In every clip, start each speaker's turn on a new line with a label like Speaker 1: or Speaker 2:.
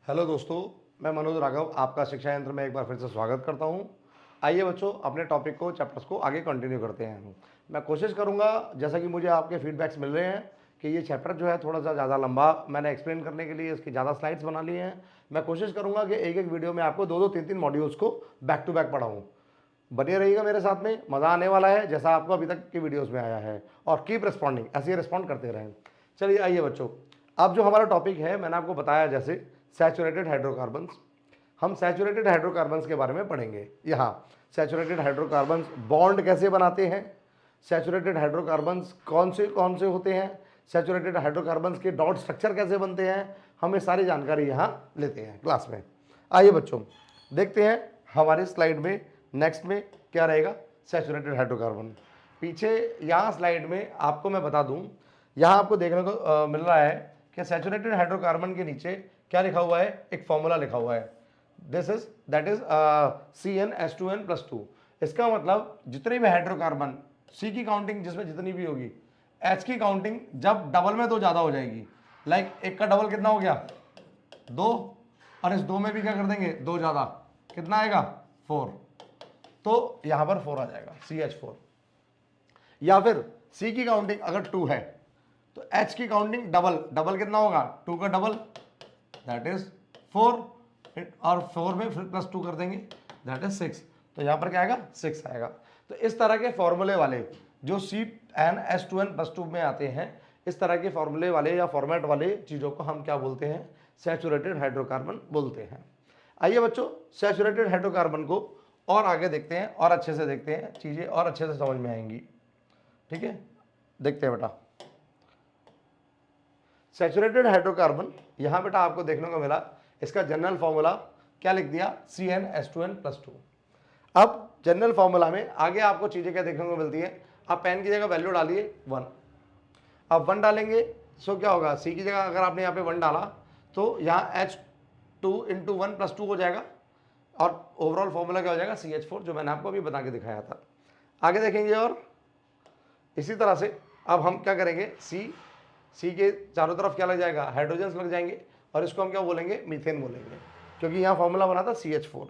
Speaker 1: Hello दोस्तों, मैं मनोज राघव आपका शिक्षा यंत्र में एक बार फिर से स्वागत करता हूं। आइए बच्चों, अपने टॉपिक को चैप्टर्स को आगे कंटिन्यू करते हैं। मैं कोशिश करूंगा, जैसा कि मुझे आपके फीडबैक्स मिल रहे हैं कि ये चैप्टर जो है थोड़ा सा ज़्यादा लंबा मैंने एक्सप्लेन करने के लिए इसकी ज़्यादा स्लाइड्स बना ली हैं। मैं कोशिश करूँगा कि एक एक वीडियो में आपको दो दो तीन तीन मॉड्यूल्स को बैक टू बैक पढ़ाऊँ। बने रहिएगा मेरे साथ में, मज़ा आने वाला है जैसा आपको अभी तक की वीडियोज़ में आया है। और कीप रिस्पॉन्डिंग, ऐसे ही रिस्पॉन्ड करते रहें। चलिए आइए बच्चों, अब जो हमारा टॉपिक है मैंने आपको बताया जैसे सैचुरेटेड हाइड्रोकार्बन्स। हम सैचुरेटेड हाइड्रोकार्बन्स के बारे में पढ़ेंगे। यहाँ सैचुरेटेड हाइड्रोकार्बन्स बॉन्ड कैसे बनाते हैं, सैचुरेटेड हाइड्रोकार्बन्स कौन से होते हैं, सैचुरेटेड हाइड्रोकार्बन्स के डॉट स्ट्रक्चर कैसे बनते हैं, हम ये सारी जानकारी यहाँ लेते हैं क्लास में। आइए बच्चों, देखते हैं हमारे स्लाइड में नेक्स्ट में क्या रहेगा। सैचुरेटेड हाइड्रोकार्बन पीछे यहाँ स्लाइड में आपको मैं बता दूँ, यहाँ आपको देखने को मिल रहा है कि सैचुरेटेड हाइड्रोकार्बन के नीचे क्या लिखा हुआ है, एक फॉर्मूला लिखा हुआ है। That is CnH2n+2। इसका मतलब जितने भी हाइड्रोकार्बन, सी की काउंटिंग जिसमें जितनी भी होगी, एच की काउंटिंग जब डबल में तो ज़्यादा हो जाएगी। लाइक एक का डबल कितना हो गया, 2, और इस 2 में भी क्या कर देंगे, 2 ज़्यादा, कितना आएगा, 4। तो यहां पर 4 आ जाएगा, CH4। या फिर C की काउंटिंग अगर 2 है तो H की काउंटिंग डबल कितना होगा, 2 का डबल दैट इज 4, और 4 में फिर +2 कर देंगे दैट इज 6। तो यहां पर क्या आएगा, 6 आएगा। तो इस तरह के फॉर्मूले वाले जो CnH2n+2 में आते हैं, इस तरह के फॉर्मूले वाले या फॉर्मेट वाले चीज़ों को हम क्या बोलते हैं, सैचुरेटेड हाइड्रोकार्बन बोलते हैं। आइए बच्चों, सैचुरेटेड हाइड्रोकार्बन को और आगे देखते हैं और अच्छे से देखते हैं, चीज़ें और अच्छे से समझ में आएंगी। ठीक है, देखते हैं बेटा। सैचुरेटेड हाइड्रोकार्बन यहाँ बेटा आपको देखने को मिला, इसका जनरल फॉर्मूला क्या लिख दिया, CnH2n+2। अब जनरल फॉर्मूला में आगे आपको चीज़ें क्या देखने को मिलती है, आप पेन की जगह वैल्यू डालिए 1। अब 1 डालेंगे सो क्या होगा, सी की जगह अगर आपने यहाँ पे 1 डाला तो यहाँ H2 × 1+2 हो जाएगा, और ओवरऑल फॉर्मूला क्या हो जाएगा, CH4, जो मैंने आपको अभी बता के दिखाया था। आगे देखेंगे और इसी तरह से अब हम क्या करेंगे, सी के चारों तरफ क्या लग जाएगा, हाइड्रोजन्स लग जाएंगे, और इसको हम क्या बोलेंगे, मीथेन बोलेंगे, क्योंकि यहाँ फॉर्मूला बना था CH4।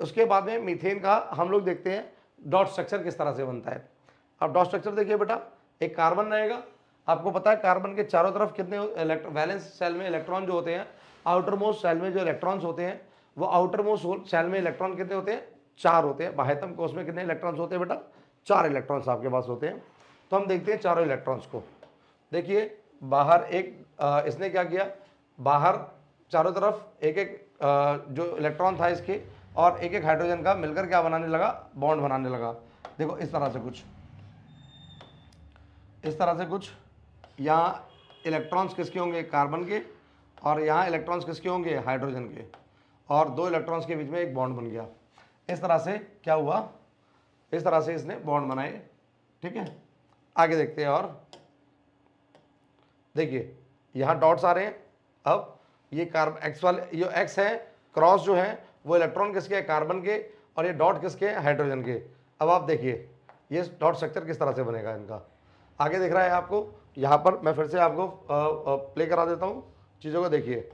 Speaker 1: उसके बाद में मीथेन का हम लोग देखते हैं डॉट स्ट्रक्चर किस तरह से बनता है। अब डॉट स्ट्रक्चर देखिए बेटा, एक कार्बन रहेगा, आपको पता है कार्बन के चारों तरफ कितने वैलेंस सेल में इलेक्ट्रॉन जो होते हैं, आउटर मोस्ट सेल में जो इलेक्ट्रॉन्स होते हैं, वो आउटर मोस्ट सेल में इलेक्ट्रॉन कितने होते हैं, 4 होते हैं। बाह्यतम कोश में कितने इलेक्ट्रॉन्स होते हैं बेटा, 4 इलेक्ट्रॉन्स आपके पास होते हैं। तो हम देखते हैं चारों इलेक्ट्रॉन्स को। देखिए बाहर एक इसने क्या किया, बाहर चारों तरफ एक एक जो इलेक्ट्रॉन था इसके और एक एक हाइड्रोजन का मिलकर क्या बनाने लगा, बॉन्ड बनाने लगा। देखो इस तरह से कुछ, इस तरह से कुछ, यहाँ इलेक्ट्रॉन्स किसके होंगे, कार्बन के, और यहाँ इलेक्ट्रॉन्स किसके होंगे, हाइड्रोजन के, और 2 इलेक्ट्रॉन्स के बीच में एक बॉन्ड बन गया। इस तरह से क्या हुआ, इस तरह से इसने बॉन्ड बनाए। ठीक है, आगे देखते हैं और देखिए यहाँ डॉट्स आ रहे हैं। अब ये कार्बन एक्स वाले, ये एक्स है, क्रॉस जो है वो इलेक्ट्रॉन किसके है, कार्बन के, और ये डॉट किसके हैं, हाइड्रोजन के। अब आप देखिए ये डॉट स्ट्रक्चर किस तरह से बनेगा इनका, आगे दिख रहा है आपको। यहाँ पर मैं फिर से आपको प्ले करा देता हूँ चीज़ों को। देखिए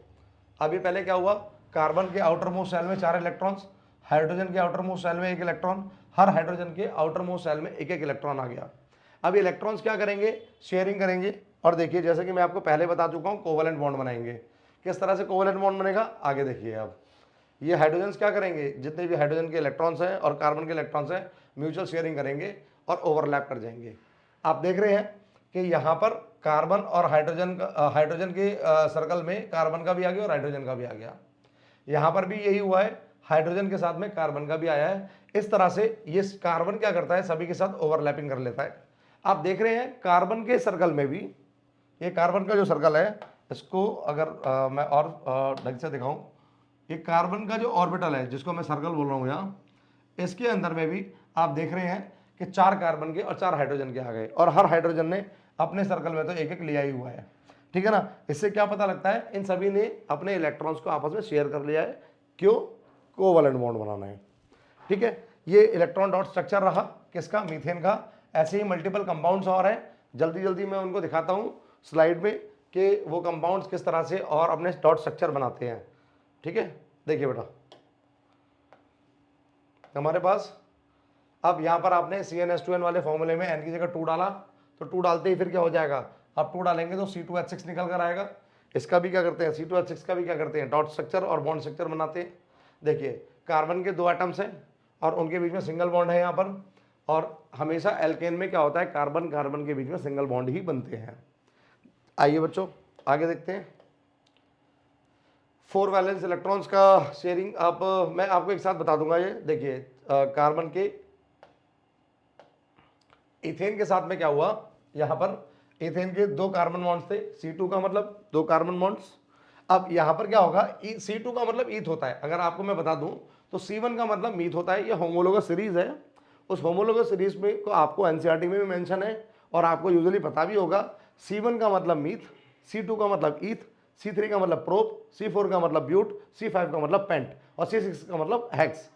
Speaker 1: अभी पहले क्या हुआ, कार्बन के आउटर मोस्ट सेल में 4 इलेक्ट्रॉन्स, हाइड्रोजन के आउटर मोस्ट सेल में 1 इलेक्ट्रॉन, हर हाइड्रोजन के आउटर मोस्ट सेल में एक एक इलेक्ट्रॉन आ गया। अब इलेक्ट्रॉन्स क्या करेंगे, शेयरिंग करेंगे, और देखिए जैसे कि मैं आपको पहले बता चुका हूँ, कोवलेंट बॉन्ड बनाएंगे। किस तरह से कोवलेंट बॉन्ड बनेगा, आगे देखिए। अब ये हाइड्रोजन्स क्या करेंगे, जितने भी हाइड्रोजन के इलेक्ट्रॉन्स हैं और कार्बन के इलेक्ट्रॉन्स हैं, म्यूचुअल शेयरिंग करेंगे और ओवरलैप कर जाएंगे। आप देख रहे हैं कि यहाँ पर कार्बन और हाइड्रोजन के सर्कल में कार्बन का भी आ गया और हाइड्रोजन का भी आ गया। यहाँ पर भी यही हुआ है, हाइड्रोजन के साथ में कार्बन का भी आया है। इस तरह से ये कार्बन क्या करता है, सभी के साथ ओवरलैपिंग कर लेता है। आप देख रहे हैं कार्बन के सर्कल में भी, ये कार्बन का जो सर्कल है, इसको अगर मैं और ढंग से दिखाऊं, ये कार्बन का जो ऑर्बिटल है जिसको मैं सर्कल बोल रहा हूँ यहाँ, इसके अंदर में भी आप देख रहे हैं कि 4 कार्बन के और 4 हाइड्रोजन के आ गए, और हर हाइड्रोजन ने अपने सर्कल में तो एक एक लिया ही हुआ है। ठीक है ना, इससे क्या पता लगता है, इन सभी ने अपने इलेक्ट्रॉन्स को आपस में शेयर कर लिया है। क्यों, कोवलेंट बॉन्ड बनाना है। ठीक है, ये इलेक्ट्रॉन डॉट स्ट्रक्चर रहा किसका, मीथेन का। ऐसे ही मल्टीपल कंपाउंड्स और हैं, जल्दी जल्दी मैं उनको दिखाता हूँ स्लाइड में। कि वो कंपाउंड्स किस तरह से और अपने डॉट स्ट्रक्चर बनाते हैं। ठीक है, देखिए बेटा, हमारे पास अब यहाँ पर आपने CnH2n वाले फॉर्मूले में n की जगह 2 डाला, तो 2 डालते ही फिर क्या हो जाएगा, अब 2 डालेंगे तो C2H6 निकल कर आएगा। इसका भी क्या करते हैं, C2H6 का भी क्या करते हैं, डॉट स्ट्रक्चर और बॉन्ड स्ट्रक्चर बनाते हैं। देखिए कार्बन के 2 एटम्स हैं और उनके बीच में सिंगल बॉन्ड है यहाँ पर, और हमेशा एल्केन में क्या होता है, कार्बन कार्बन के बीच में सिंगल बॉन्ड ही बनते हैं। आइए बच्चों आगे देखते हैं। 4 वैलेंस इलेक्ट्रॉन्स का शेयरिंग, अब मैं आपको एक साथ बता दूंगा। ये देखिए कार्बन के इथेन के साथ में क्या हुआ, यहां पर इथेन के 2 कार्बन बॉन्ड्स थे, C2 का मतलब 2 कार्बन बॉन्ड्स। अब यहां पर क्या होगा, C2 का मतलब ईथ होता है। अगर आपको मैं बता दूं तो C1 का मतलब मीथ होता है। ये होमोलोगस सीरीज है। उस होमोलोगस सीरीज में को आपको एनसीईआरटी में भी मेंशन है और आपको यूजुअली पता भी होगा। C1 का मतलब मीथ, C2 का मतलब ईथ, C3 का मतलब प्रोप, C4 का मतलब ब्यूट, C5 का मतलब पेंट और C6 का मतलब हेक्स।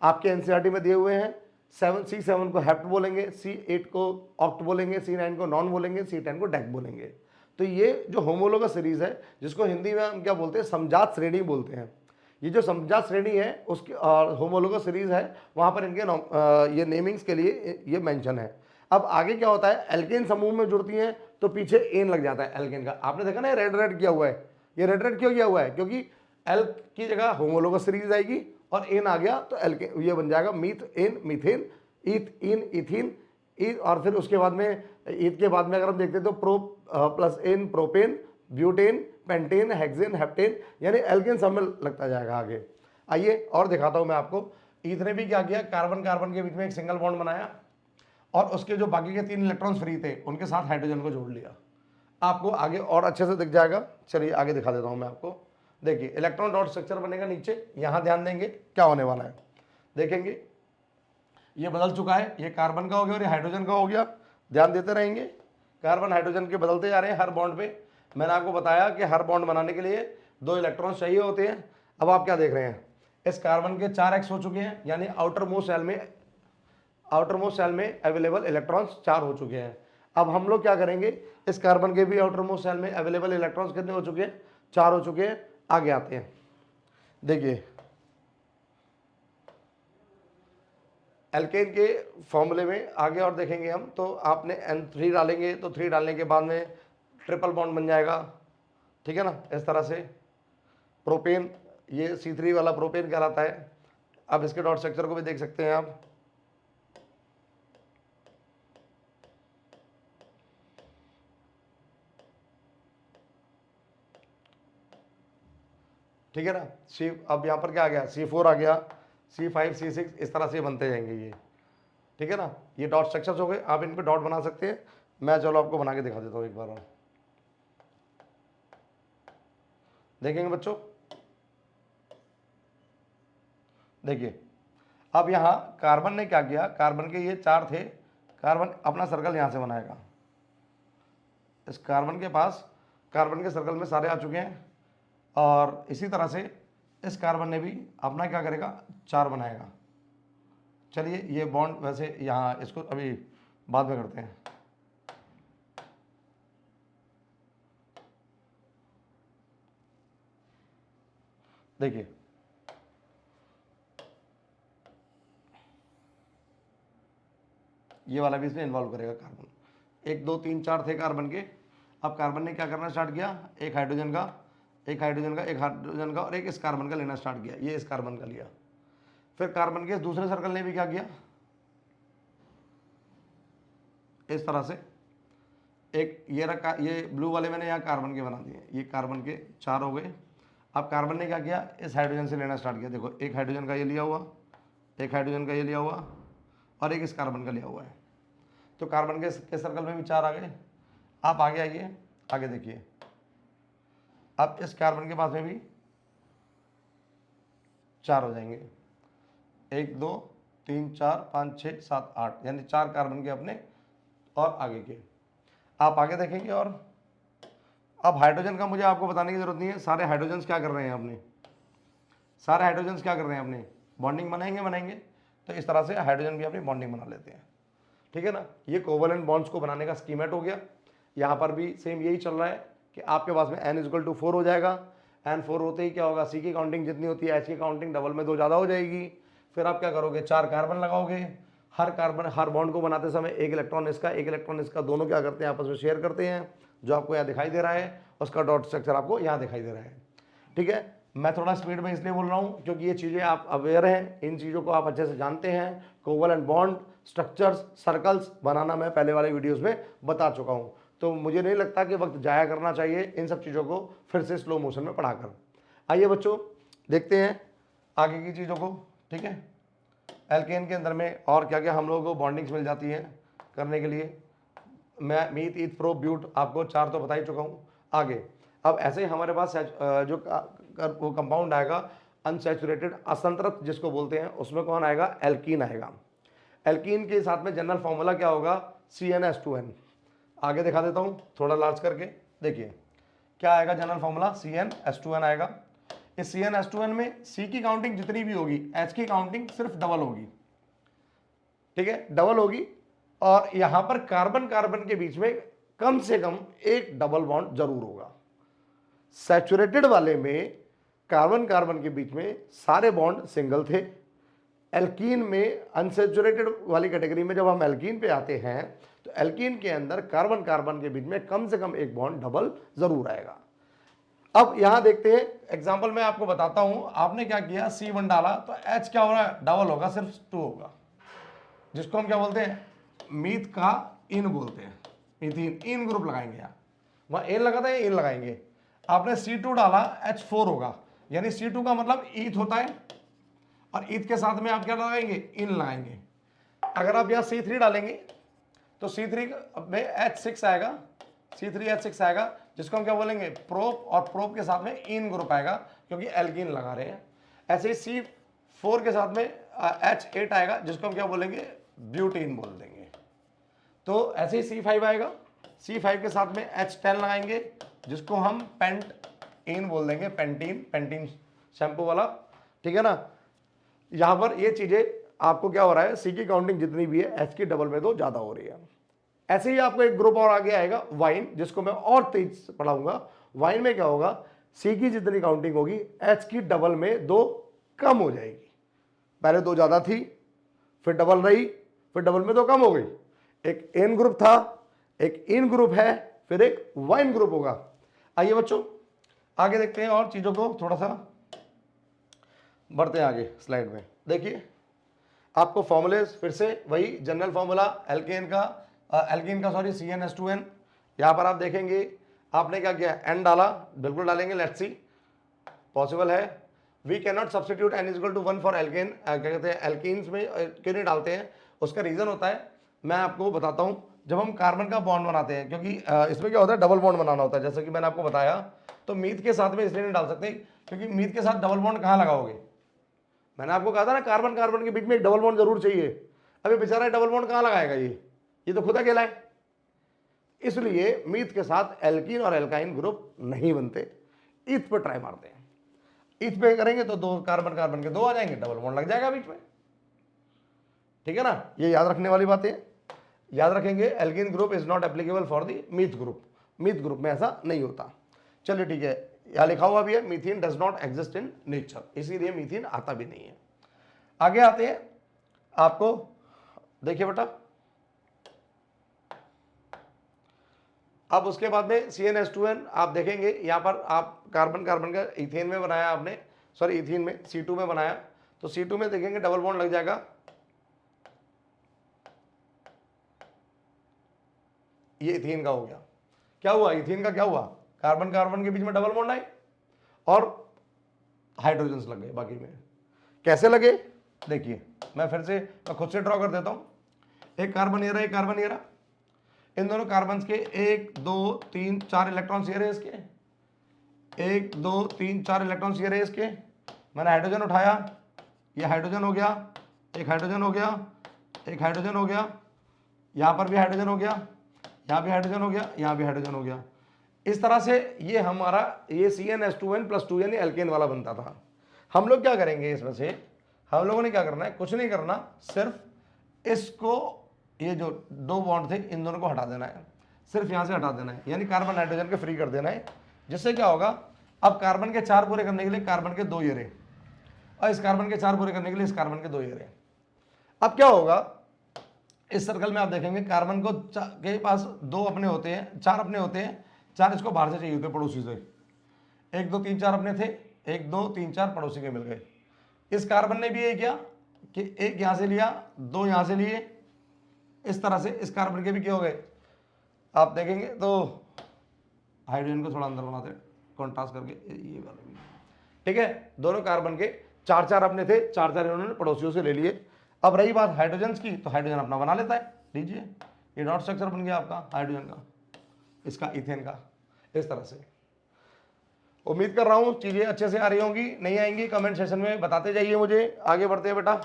Speaker 1: आपके एनसीईआरटी में दिए हुए हैं। C7 को हेप्ट बोलेंगे, C8 को ऑक्ट बोलेंगे, C9 को नॉन बोलेंगे, C10 को डेक बोलेंगे। तो ये जो होमोलोगस सीरीज है, जिसको हिंदी में हम क्या बोलते हैं, समजात श्रेणी बोलते हैं। ये जो समजात श्रेणी है उसकी होमोलोगस सीरीज है, वहां पर इनके ये नेमिंग्स के लिए ये मेंशन है। अब आगे क्या होता है, एल्केन समूह में जुड़ती हैं तो पीछे एन लग जाता है एल्केन का। आपने देखा ना रेड रेड किया हुआ है, ये रेड रेड क्यों किया हुआ है, क्योंकि एल की जगह होमोलोगस सीरीज आएगी और एन आ गया तो एल्केन ये बन जाएगा मीथ एन मीथेन, ईथ इन इथीन, ईथ, और फिर उसके बाद में ईथ के बाद में अगर हम देखते हैं तो pro plus N propane, butane, pentane, hexane, heptane, यानी एल्केन सब में लगता जाएगा आगे। आइए और दिखाता हूं मैं आपको। ईथ ने भी क्या किया, कार्बन कार्बन के बीच में एक सिंगल बॉन्ड बनाया और उसके जो बाकी के 3 इलेक्ट्रॉन्स फ्री थे उनके साथ हाइड्रोजन को जोड़ लिया। आपको आगे और अच्छे से दिख जाएगा। चलिए आगे दिखा देता हूं मैं आपको। देखिए इलेक्ट्रॉन डॉट स्ट्रक्चर बनेगा नीचे, यहां ध्यान देंगे क्या होने वाला है, देखेंगे ये बदल चुका है, ये कार्बन का हो गया और ये हाइड्रोजन का हो गया। ध्यान देते रहेंगे, कार्बन हाइड्रोजन के बदलते जा रहे हैं हर बॉन्ड पे। मैंने आपको बताया कि हर बॉन्ड बनाने के लिए 2 इलेक्ट्रॉन चाहिए होते हैं। अब आप क्या देख रहे हैं, इस कार्बन के 4 एक्स हो चुके हैं, यानी आउटर मोस्ट सेल में अवेलेबल इलेक्ट्रॉन्स 4 हो चुके हैं। अब हम लोग क्या करेंगे, इस कार्बन के भी आउटर मोस्ट सेल में अवेलेबल इलेक्ट्रॉन्स कितने हो चुके हैं, 4 हो चुके हैं। आगे आते हैं, देखिए एल्केन के फॉर्मूले में आगे और देखेंगे हम, तो आपने N3 डालेंगे तो 3 डालने के बाद में ट्रिपल बॉन्ड बन जाएगा। ठीक है ना, इस तरह से प्रोपेन, ये C3 वाला प्रोपेन कहलाता है। अब इसके डॉट स्ट्रक्चर को भी देख सकते हैं आप। ठीक है ना, सी अब यहाँ पर क्या आ गया, C4 आ गया, C5 C6 इस तरह से बनते जाएंगे ये। ठीक है ना, ये डॉट स्ट्रक्चर्स हो गए, आप इन पे डॉट बना सकते हैं। मैं चलो आपको बना के दिखा देता हूँ एक बार और, देखेंगे बच्चों। देखिए अब यहाँ कार्बन ने क्या किया, कार्बन के ये 4 थे, कार्बन अपना सर्कल यहाँ से बनाएगा। इस कार्बन के पास, कार्बन के सर्कल में सारे आ चुके हैं और इसी तरह से इस कार्बन ने भी अपना क्या करेगा, 4 बनाएगा। चलिए ये बॉन्ड वैसे यहाँ इसको अभी बाद में करते हैं। देखिए ये वाला भी इसमें इन्वॉल्व करेगा कार्बन। 1 2 3 4 थे कार्बन के। अब कार्बन ने क्या करना स्टार्ट किया, एक हाइड्रोजन का, एक हाइड्रोजन का, एक हाइड्रोजन का और एक इस कार्बन का लेना स्टार्ट किया। ये इस कार्बन का लिया। फिर कार्बन के दूसरे सर्कल ने भी क्या किया, इस तरह से एक ये रखा, ये ब्लू वाले मैंने यहाँ कार्बन के बना दिए, ये कार्बन के 4 हो गए। अब कार्बन ने क्या किया, इस हाइड्रोजन से लेना स्टार्ट किया। देखो एक हाइड्रोजन का ये लिया हुआ, एक हाइड्रोजन का ये लिया हुआ और एक इस कार्बन का लिया हुआ है। तो कार्बन के सर्कल में भी 4 आ गए। आप आगे आइए, आगे देखिए। अब इस कार्बन के पास में भी 4 हो जाएंगे, 1 2 3 4 5 6 7 8, यानी 4 कार्बन के अपने और आगे के। आप आगे देखेंगे और अब हाइड्रोजन का मुझे आपको बताने की जरूरत नहीं है, सारे हाइड्रोजन्स क्या कर रहे हैं अपने, सारे हाइड्रोजन्स क्या कर रहे हैं अपने, बॉन्डिंग बनाएंगे। तो इस तरह से हाइड्रोजन भी अपनी बॉन्डिंग बना लेते हैं। ठीक है ना, ये कोवलेंट बॉन्ड्स को बनाने का स्कीमेट हो गया। यहाँ पर भी सेम यही चल रहा है कि आपके पास में n इक्वल टू 4 हो जाएगा। n 4 होते ही क्या होगा, C की काउंटिंग जितनी होती है H की काउंटिंग डबल में 2 ज़्यादा हो जाएगी। फिर आप क्या करोगे, 4 कार्बन लगाओगे, हर बॉन्ड को बनाते समय एक इलेक्ट्रॉन इसका, दोनों क्या करते हैं आपस में शेयर करते हैं, जो आपको यहाँ दिखाई दे रहा है, उसका डॉट स्ट्रक्चर आपको यहाँ दिखाई दे रहा है। ठीक है, मैं थोड़ा स्पीड में इसलिए बोल रहा हूँ क्योंकि ये चीज़ें आप अवेयर हैं, इन चीज़ों को आप अच्छे से जानते हैं। कोवलेंट बॉन्ड, स्ट्रक्चर्स, सर्कल्स बनाना मैं पहले वाले वीडियोस में बता चुका हूँ, तो मुझे नहीं लगता कि वक्त जाया करना चाहिए इन सब चीज़ों को फिर से स्लो मोशन में पढ़ाकर। आइए बच्चों देखते हैं आगे की चीज़ों को। ठीक है, एल्केन के अंदर में और क्या क्या हम लोगों को बॉन्डिंग्स मिल जाती हैं करने के लिए। मैं मीथ, ईथ, प्रो, ब्यूट आपको 4 तो बता ही चुका हूँ। आगे अब ऐसे ही हमारे पास जो वो कंपाउंड आएगा अनसैचुरेटेड, असंतृप्त जिसको बोलते हैं, उसमें कौन आएगा, एल्कीन आएगा। एल्कीन के साथ में जनरल फॉर्मूला क्या होगा, CnH2n। आगे दिखा देता हूँ थोड़ा लार्ज करके, देखिए क्या आएगा जनरल फॉर्मूला, CnH2n आएगा। इस CnH2n में C की काउंटिंग जितनी भी होगी, H की काउंटिंग सिर्फ डबल होगी। ठीक है, डबल होगी, और यहां पर कार्बन कार्बन के बीच में कम से कम एक डबल बॉन्ड जरूर होगा। सैचुरेटेड वाले में कार्बन कार्बन के बीच में सारे बॉन्ड सिंगल थे। एल्कीन में, अनसैचुरेटेड वाली कैटेगरी में जब हम एल्कीन पे आते हैं तो एल्कीन के अंदर कार्बन कार्बन के बीच में कम से कम एक बॉन्ड डबल जरूर आएगा। अब यहां देखते हैं, एग्जांपल मैं आपको बताता हूं। आपने क्या किया, C1 डाला तो H क्या हो रहा है, डबल होगा, सिर्फ 2 होगा, जिसको हम क्या बोलते हैं, मीथ का इन बोलते हैं, मीथीन इन ग्रुप लगाएंगे। यहाँ वहां एन लगा था, ये इन लगाएंगे। आपने C2 डाला, H4 होगा, यानी C2 का मतलब ईथ होता है, और ईथ के साथ में आप क्या लगाएंगे, इन लगाएंगे। अगर आप यहाँ C3 डालेंगे तो C3 में H6 आएगा, C3H6 आएगा, जिसको हम क्या बोलेंगे, प्रोप, और प्रोप के साथ में इन ग्रुप आएगा क्योंकि एल्कीन लगा रहे हैं। ऐसे ही C4 के साथ में H8 आएगा, जिसको हम क्या बोलेंगे, ब्यूटीन बोल देंगे। तो ऐसे ही C5 आएगा, C5 के साथ में H10 लगाएंगे, जिसको हम पेंट बोल देंगे, पेंटीन शैम्पू वाला। ठीक है ना, यहां पर ये चीजें आपको क्या हो रहा है, C की काउंटिंग जितनी भी है H की डबल में तो ज्यादा हो रही है। ऐसे ही आपको एक ग्रुप और आगे आएगा, वाइन, जिसको मैं और तेज पढ़ाऊंगा। वाइन में क्या होगा, C की जितनी काउंटिंग होगी H की डबल में 2 कम हो जाएगी। पहले 2 ज्यादा थी, फिर डबल रही, फिर डबल में 2 कम हो गई। एक एन ग्रुप था, एक इन ग्रुप है, फिर एक वाइन ग्रुप होगा। आइए बच्चों आगे देखते हैं और चीजों को, थोड़ा सा बढ़ते हैं आगे स्लाइड में। देखिए आपको फॉर्मूले फिर से वही जनरल फॉर्मूला एल्कीन का सॉरी CnH2n। यहां पर आप देखेंगे आपने क्या किया, n डाला, बिल्कुल डालेंगे, लेट्स सी पॉसिबल है। We can not substitute n equal to 1 for alkane, क्या कहते हैं, एल्कीन्स में क्यों नहीं डालते हैं, उसका रीजन होता है, मैं आपको बताता हूं। जब हम कार्बन का बॉन्ड बनाते हैं, क्योंकि इसमें क्या होता है, डबल बॉन्ड बनाना होता है, जैसे कि मैंने आपको बताया। तो मीथ के साथ में इसलिए नहीं डाल सकते क्योंकि मीथ के साथ डबल बॉन्ड कहां लगाओगे, मैंने आपको कहा था ना, कार्बन कार्बन के बीच में एक डबल बॉन्ड जरूर चाहिए। अभी बेचारा डबल बॉन्ड कहां लगाएगा, ये तो खुद अकेला है। इसलिए मीथ के साथ एल्कीन और एल्काइन ग्रुप नहीं बनते, ईथ पे ट्राई मारते हैं। ईथ पे करेंगे तो 2 कार्बन कार्बन के 2 आ जाएंगे, डबल बॉन्ड लग जाएगा बीच में। ठीक है ना, ये याद रखने वाली बातें याद रखेंगे। Alkene group is not applicable for the myth group, myth group में ऐसा नहीं होता। चलिए ठीक है, यहां लिखा हुआ भी है, methane does not exist in nature, इसीलिए मीथेन आता भी नहीं है। आगे आते हैं, आपको देखिए बेटा, अब उसके बाद में CnH2n आप देखेंगे, यहां पर आप कार्बन कार्बन का इथेन में बनाया आपने, सॉरी इथीन में, C2 में बनाया, तो C2 में देखेंगे डबल बॉन्ड लग जाएगा। ये इथीन का हो गया, क्या हुआ, इथीन का क्या हुआ, कार्बन कार्बन के बीच में डबल बॉन्ड आए और हाइड्रोजन लग गए बाकी में। कैसे लगे, देखिए मैं फिर से मैं खुद से ड्रॉ कर देता हूं। एक कार्बन ये रहा, एक कार्बन ये रहा, इन दोनों कार्बन के 1 2 3 4 इलेक्ट्रॉन ये रहे इसके, 1 2 3 4 इलेक्ट्रॉन ये रहे इसके। मैंने हाइड्रोजन उठाया, ये हाइड्रोजन हो गया, एक हाइड्रोजन हो गया, एक हाइड्रोजन हो गया, यहां पर भी हाइड्रोजन हो गया, यहां भी हाइड्रोजन हो गया, यहां भी हाइड्रोजन हो गया। इस तरह से ये हमारा ये CnH2n + 2n एल्केन वाला बनता था। हम लोग क्या करेंगे, इसमें से हम लोगों ने क्या करना है, कुछ नहीं करना, सिर्फ इसको, ये जो 2 बॉन्ड थे इन दोनों को हटा देना है। सिर्फ यहाँ से हटा देना है, यानी कार्बन नाइट्रोजन के फ्री कर देना है। जिससे क्या होगा, अब कार्बन के 4 पूरे करने के लिए कार्बन के 2 ये रहे, और इस कार्बन के 4 पूरे करने के लिए इस कार्बन के 2 ये रहे। अब क्या होगा, इस सर्कल में आप देखेंगे कार्बन को के पास 2 अपने होते हैं, 4 अपने होते हैं, 4 इसको बाहर से चाहिए होते पड़ोसी से। 1 2 3 4 अपने थे, 1 2 3 4 पड़ोसी के मिल गए। इस कार्बन ने भी ये किया कि 1 यहाँ से लिया, 2 यहाँ से लिए, इस तरह से इस कार्बन के भी क्या हो गए, आप देखेंगे तो हाइड्रोजन को थोड़ा अंदर बनाते हैं कॉन्ट्रास्ट करके, ये वाला भी ठीक है। दोनों कार्बन के 4 4 अपने थे, 4 4 इन्होंने पड़ोसियों से ले लिए। अब रही बात हाइड्रोजन की, तो हाइड्रोजन अपना बना लेता है, लीजिए ये डॉट स्ट्रक्चर बन गया आपका हाइड्रोजन का, इसका इथेन का, इस तरह से। उम्मीद कर रहा हूँ चीज़ें अच्छे से आ रही होंगी, नहीं आएंगी कमेंट सेशन में बताते जाइए मुझे। आगे बढ़ते हैं बेटा,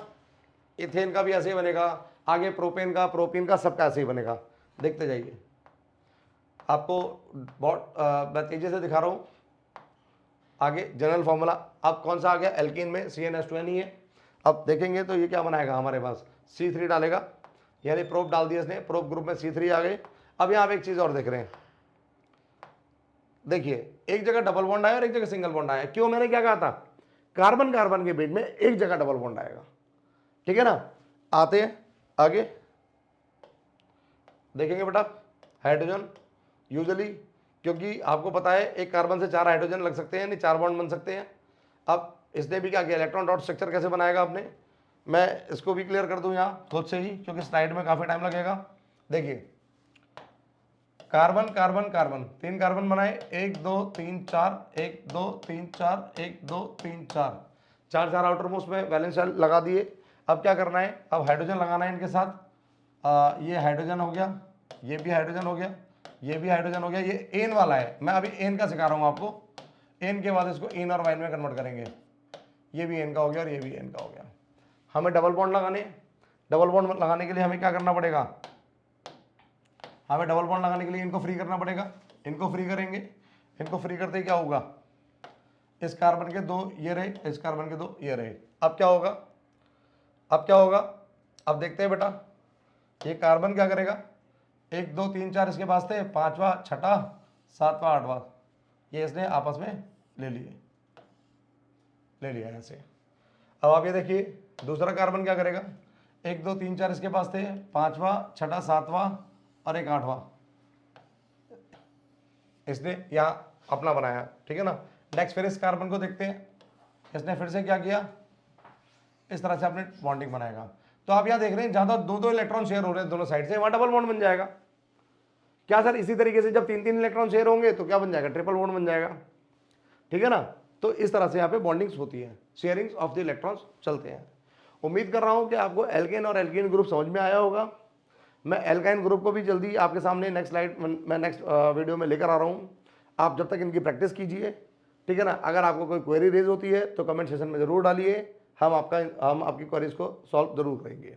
Speaker 1: इथेन का भी ऐसे ही बनेगा, आगे प्रोपेन का, प्रोपीन का, सबका ऐसे ही बनेगा, देखते जाइए। आपको बहुत मैं तेजी से दिखा रहा हूँ। आगे जनरल फॉर्मूला अब कौन सा आ गया, एल्कीन में CnH2n ही है। अब देखेंगे तो ये क्या बनाएगा हमारे पास, C3 डालेगा, यानी प्रोप डाल दिया इसने, प्रोप ग्रुप में C3 आ गए। अब यहाँ पे एक चीज़ और देख रहे हैं, देखिए एक जगह डबल बॉन्ड आया और एक जगह सिंगल बॉन्ड आया। क्यों, मैंने क्या कहा था, कार्बन कार्बन के बीच में एक जगह डबल बॉन्ड आएगा, ठीक है ना। आते हैं आगे, देखेंगे बेटा हाइड्रोजन यूजुअली, क्योंकि आपको पता है एक कार्बन से 4 हाइड्रोजन लग सकते हैं, यानी 4 बॉन्ड बन सकते हैं। अब इसने भी क्या किया, इलेक्ट्रॉन डॉट स्ट्रक्चर कैसे बनाएगा आपने, मैं इसको भी क्लियर कर दूं यहाँ खुद से ही, क्योंकि स्लाइड में काफ़ी टाइम लगेगा। देखिए कार्बन कार्बन कार्बन, 3 कार्बन बनाए, 1 2 3 4, 1 2 3 4, 1 2 3 4, 4 4 आउटर मोस्ट में वैलेंस शेल लगा दिए। अब क्या करना है, अब हाइड्रोजन लगाना है इनके साथ। ये हाइड्रोजन हो गया, ये भी हाइड्रोजन हो गया, ये भी हाइड्रोजन हो गया। ये एन वाला है, मैं अभी एन का सिखा रहा हूँ आपको। एन के बाद इसको एन और वाइन में कन्वर्ट करेंगे। ये भी एन का हो गया और ये भी एन का हो गया। हमें डबल बॉन्ड लगाने, डबल बॉन्ड लगाने के लिए हमें क्या करना पड़ेगा, हमें डबल बॉन्ड लगाने के लिए इनको फ्री करना पड़ेगा। इनको फ्री करेंगे, इनको फ्री करते ही क्या होगा, इस कार्बन के 2 ये रहे, इस कार्बन के 2 ये रहे। अब क्या होगा, अब क्या होगा, अब देखते हैं बेटा, ये कार्बन क्या करेगा, 1 2 3 4 इसके पास थे, 5वां 6ठा 7वां 8वां, ये इसने आपस में ले लिए, ले लिया ऐसे। अब आप ये देखिए दूसरा कार्बन क्या करेगा, 1 2 3 4 इसके पास थे, 5वां 6ठा 7वां और एक 8वां, इसने यहाँ अपना बनाया, ठीक है ना। नेक्स्ट फिर इस कार्बन को देखते हैं, इसने फिर से क्या किया, इस तरह से अपने बॉन्डिंग बनाएगा। तो आप यहाँ देख रहे हैं जहाँ तक 2 2 इलेक्ट्रॉन शेयर हो रहे हैं दोनों साइड से, वहाँ डबल बॉन्ड बन जाएगा। क्या सर, इसी तरीके से जब 3 3 इलेक्ट्रॉन शेयर होंगे तो क्या बन जाएगा, ट्रिपल बॉन्ड बन जाएगा, ठीक है ना। तो इस तरह से यहाँ पे बॉन्डिंग्स होती है, शेयरिंग्स ऑफ द इलेक्ट्रॉन्स चलते हैं। उम्मीद कर रहा हूँ कि आपको एल्केन और एल्कीन ग्रुप समझ में आया होगा। मैं एल्काइन ग्रुप को भी जल्दी आपके सामने नेक्स्ट स्लाइड मैं नेक्स्ट वीडियो में लेकर आ रहा हूँ। आप जब तक इनकी प्रैक्टिस कीजिए, ठीक है ना। अगर आपको कोई क्वेरी रेज होती है तो कमेंट सेशन में ज़रूर डालिए, हम आपकी क्वेरीज को सॉल्व ज़रूर करेंगे।